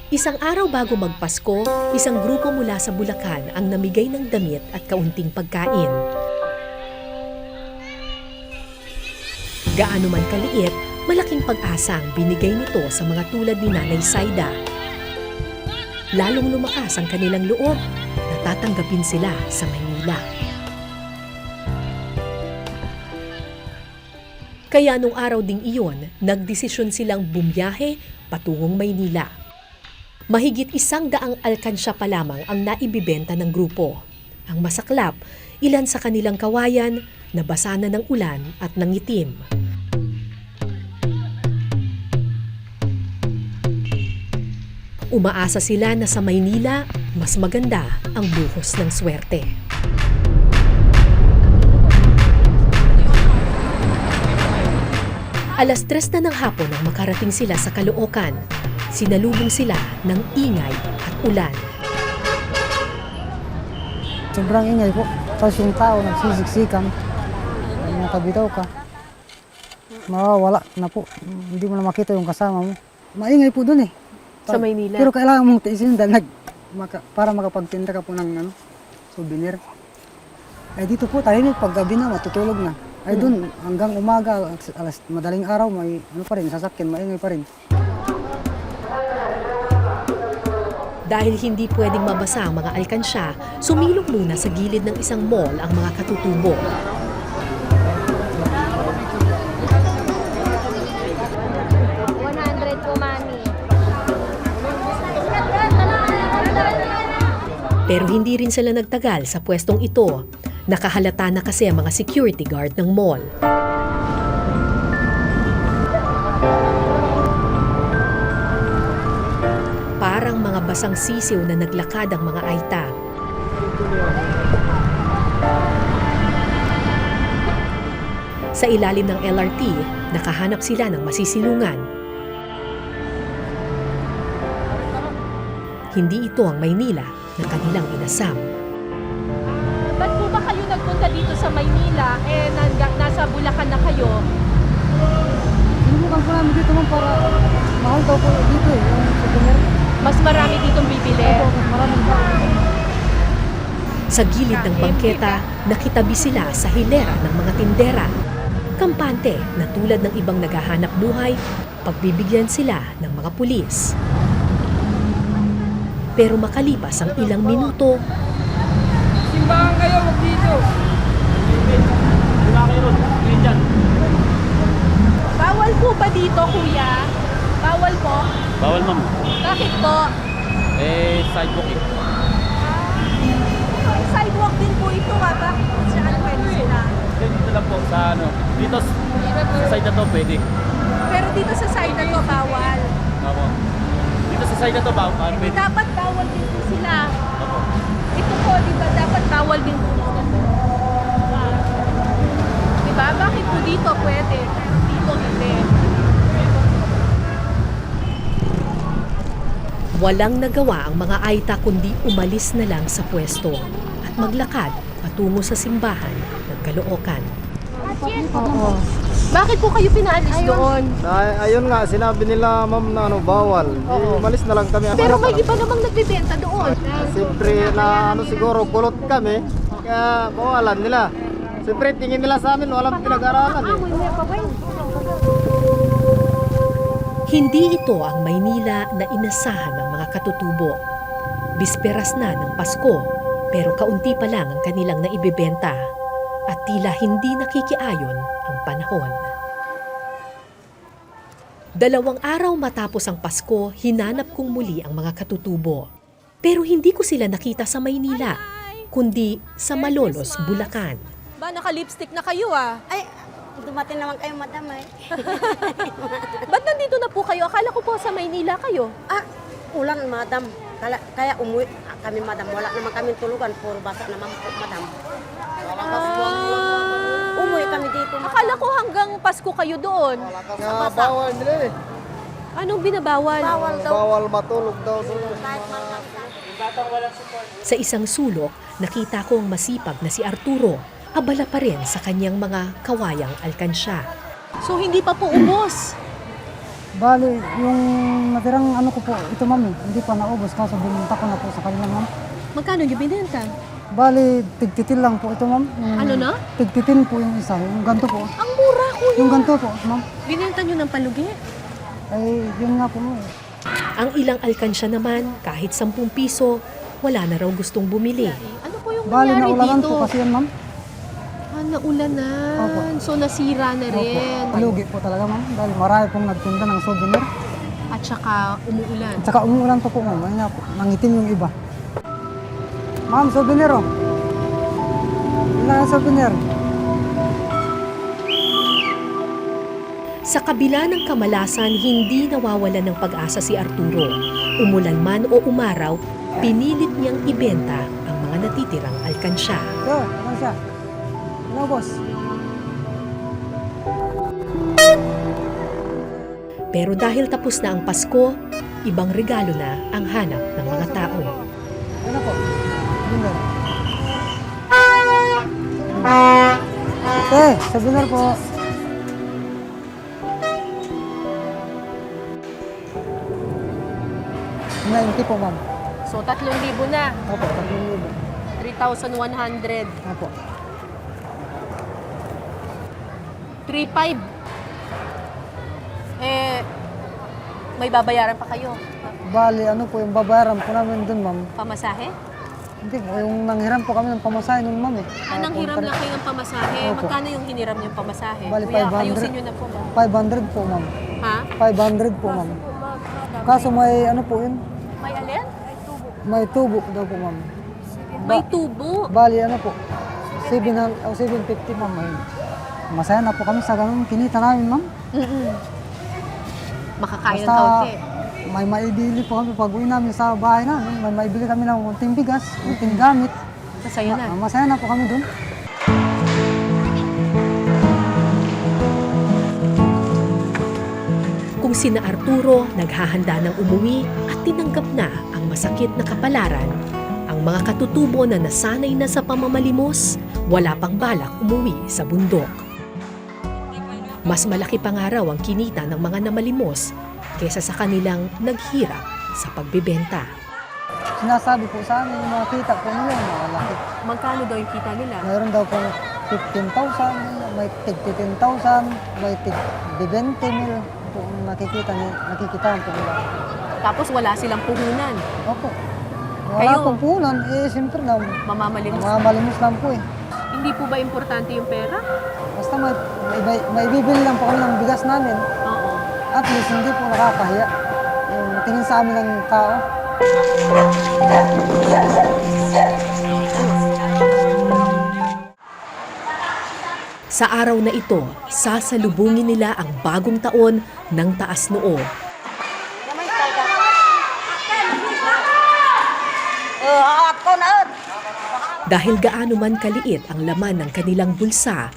Isang araw bago magpasko, isang grupo mula sa Bulacan ang namigay ng damit at kaunting pagkain. Gaano man kaliit, malaking pag-asa ang binigay nito sa mga tulad ni Nanay Saida. Lalong lumakas ang kanilang loob na tatanggapin sila sa Maynila. Kaya nung araw ding iyon, nagdesisyon silang bumiyahe patungong Maynila. Mahigit 100 alkansya pa lamang ang naibibenta ng grupo. Ang masaklap, ilan sa kanilang kawayan nabasa na ng ulan at nangitim. Umaasa sila na sa Maynila, mas maganda ang buhos ng swerte. Alas 3 na ng hapon nang makarating sila sa Caloocan. Sinalubong sila ng ingay at ulan. Sobrang ingay po. Tapos yung tao nagsisiksikan. Nakabitaw ka. Mawawala na po. Hindi mo na makita yung kasama mo. Maingay po dun eh. Sa Maynila? Pero kailangan mong tiisin dahil para makapagtinda ka po ng souvenir. Ay dito po tayo pag gabi na matutulog na. Ay dun hanggang umaga, madaling araw may pa rin, sasakyan, maingay pa rin. Dahil hindi pwedeng mabasa ang mga alkansya, sumilong muna sa gilid ng isang mall ang mga katutubo. Pero hindi rin sila nagtagal sa pwestong ito. Nakahalata na kasi ang mga security guard ng mall. Parang mga basang sisiw na naglakad ang mga aita. Sa ilalim ng LRT, nakahanap sila ng masisilungan. Hindi ito ang Maynila na kanilang inasam. Ba't po ba kayo nagpunta dito sa Maynila? Nasa Bulacan na kayo. Sinubukan po namin dito man para mahal daw po dito eh, yung souvenir. Mas marami ditong bibili. Mas maraming tao. Sa gilid ng bangketa, nakitabi sila sa hilera ng mga tindera. Kampante na tulad ng ibang naghahanap buhay, pagbibigyan sila ng mga pulis. Pero makalipas ang ilang minuto, Simbahan kayo, wag dito. Bawal po ba dito, kuya? Bawal po? Bawal, ma'am. Bakit po? Sidewalk eh. Sidewalk din po ito, bakit po saan pwede sila? Dito lang po sa dito sa side na to pwede. Pero dito sa side na to, bawal. Opo. Dito sa side na to bawal. Pwede. Dapat bawal din po sila. Opo. Ito po, di ba? Dapat bawal din po ito. Di ba? Bakit po dito pwede? Pero dito hindi. walang nagawa ang mga aita kundi umalis na lang sa pwesto at maglakad patungo sa simbahan ng Caloocan. Oo. Bakit po kayo pinaalis doon? Ayun nga, sinabi nila ma'am na bawal. Umalis na lang kami. Pero may iba namang nagbibenta doon. Siyempre na siguro kulot kami, kaya bawalan nila. Siyempre tingin nila sa amin, walang pinag-aralan eh. Hindi ito ang Maynila na inasahan ng mga katutubo. Bisperas na ng Pasko, pero kaunti pa lang ang kanilang naibibenta at tila hindi nakikiayon ang panahon. 2 araw matapos ang Pasko, hinanap kong muli ang mga katutubo. Pero hindi ko sila nakita sa Maynila, kundi sa Malolos, Bulacan. Ba, naka-lipstick na kayo ah. Ay, dumating naman kayo, madam eh. Ba't nandito na po kayo? Akala ko po sa Maynila kayo. Ah, ulan, madam. Kaya umuwi kami, madam. Wala naman kami tulugan. Puro basa naman po, madam. Umuwi kami dito, madam. Akala ko hanggang Pasko kayo doon. Kaya bawal nila eh. Anong binabawal? Bawal daw. Bawal matulog daw doon. Kahit man- Sa isang sulok, nakita ko ang masipag na si Arturo, abala pa rin sa kanyang mga kawayang alkansya. So hindi pa po ubos. Bali, yung natirang ano ko po, ito ma'am, hindi pa naubos kaso binunta ko na po sa kanila ma'am. Magkano yung binenta? Bali, tigtitin lang po ito ma'am. Ano na? Tigtitin po yung isa, yung ganto po. Ang mura, kuya. Yung ganto po, ma'am. Binenta nyo ng palugi. Ay, yun nga po ma'am. Ang ilang alkansya naman, kahit 10 piso, wala na raw gustong bumili. Ano po yung Bali, nangyari naulanan dito? po kasi yan ma'am. Ah, naulanan. Opo. So nasira na Opo, rin. palugi po talaga ma'am. Dahil marami pong nagtinda ng souvenir. At saka umuulan. At saka umuulan pa po ma'am. Ayun nga po, nangitim yung iba. Ma'am, souvenir oh. Wala yung souvenir. Sa kabila ng kamalasan, hindi nawawalan ng pag-asa si Arturo. Umulan man o umaraw, pinilit niyang ibenta ang mga natitirang alkansya. Sir, ano siya? Hello boss. Pero dahil tapos na ang Pasko, ibang regalo na ang hanap ng mga tao. Ano po? Souvenir. Souvenir po. Hindi po ma'am. So 3,000 na. Opo, 3,000. 3,100. Opo. 3,500. May babayaran pa kayo. Bali, ano po yung babayaran po namin dun ma'am. Pamasahe? Hindi po, yung nanghiram po kami ng pamasahe nun ma'am eh. Anong hiram lang kayo ng pamasahe? Opo. Magkano yung hiniram niyong pamasahe? Bali, Kuya, 500. ayusin niyo na po. Ma'am. 500 po ma'am. Ha? 500 po ma'am. Kaso may ano po yun, May alin? may tubo daw po ma'am. May tubo. Bali ano po, 700 o 750 ma'am. Ayun. Masaya na po kami sa ganun kinita namin ma'am. Makakain ng Basta kaunti. may maibili po kami pag uwi namin sa bahay namin. May maibili kami ng kunting bigas, kunting gamit. Masaya na. Masaya na po kami dun. Kung sina Arturo naghahanda ng umuwi at tinanggap na ang masakit na kapalaran, ang mga katutubo na nasanay na sa pamamalimos, wala pang balak umuwi sa bundok. Mas malaki pa nga raw ang kinita ng mga namalimos kesa sa kanilang naghirap sa pagbebenta. Sinasabi po sa amin yung mga kita po nila, mga malaki. Magkano daw yung kita nila? Mayroon daw pong 15,000, may tig 10,000, may tig 20,000 po ang nakikitaan po nila. Tapos wala silang puhunan. Opo. Wala Kayo? pong punan, eh siyempre na, Mamamalimos. mga malimos lang po eh. Hindi po ba importante yung pera? Basta may bibili lang po kami ng bigas namin. Oo. At least hindi po nakakahiya. Yung tingin sa amin ng tao. Sa araw na ito, sasalubungin nila ang bagong taon ng taas noo. Dahil gaano man kaliit ang laman ng kanilang bulsa,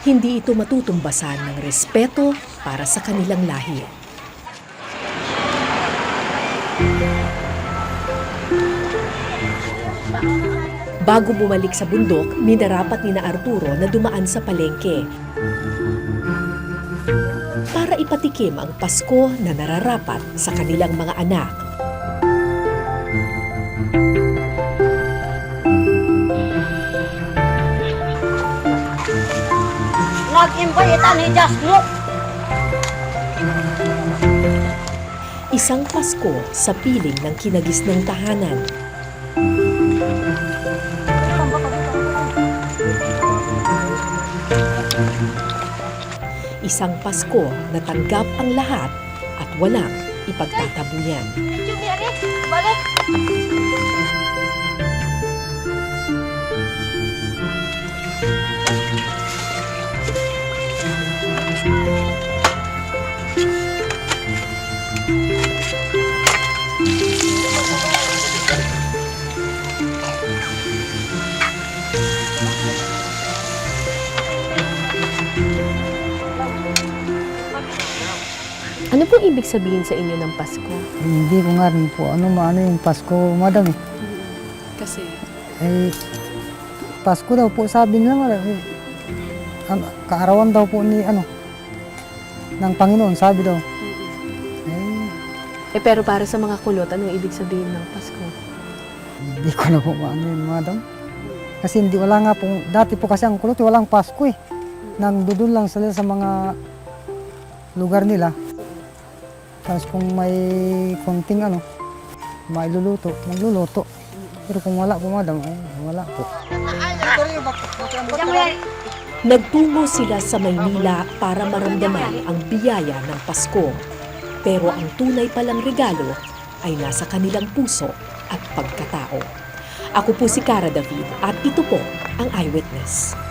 hindi ito matutumbasan ng respeto para sa kanilang lahi. Bago bumalik sa bundok, minarapat ni na Arturo na dumaan sa palengke para ipatikim ang Pasko na nararapat sa kanilang mga anak. Nag-imbita ni Jasmo. Isang Pasko sa piling ng kinagis ng tahanan. Isang Pasko na tanggap ang lahat at walang ipagtatabuyan. Balik! Ano pong ibig sabihin sa inyo ng Pasko? Hindi ko nga rin po ano yung Pasko, madam eh. Kasi Eh, Pasko daw po sabi nila, kaarawan daw po ni ng Panginoon, sabi daw. Pero para sa mga kulot, anong ibig sabihin ng Pasko? Hindi ko na po maano yun, madam. Kasi hindi, wala nga po, dati po kasi ang kulot, walang Pasko eh. Nandudun lang sila sa mga lugar nila. Tapos kung may konting mailuluto, magluluto. Pero kung wala po, madam, ay wala po. Nagtungo sila sa Maynila para maramdaman ang biyaya ng Pasko. Pero ang tunay palang regalo ay nasa kanilang puso at pagkatao. Ako po si Cara David at ito po ang Eyewitness.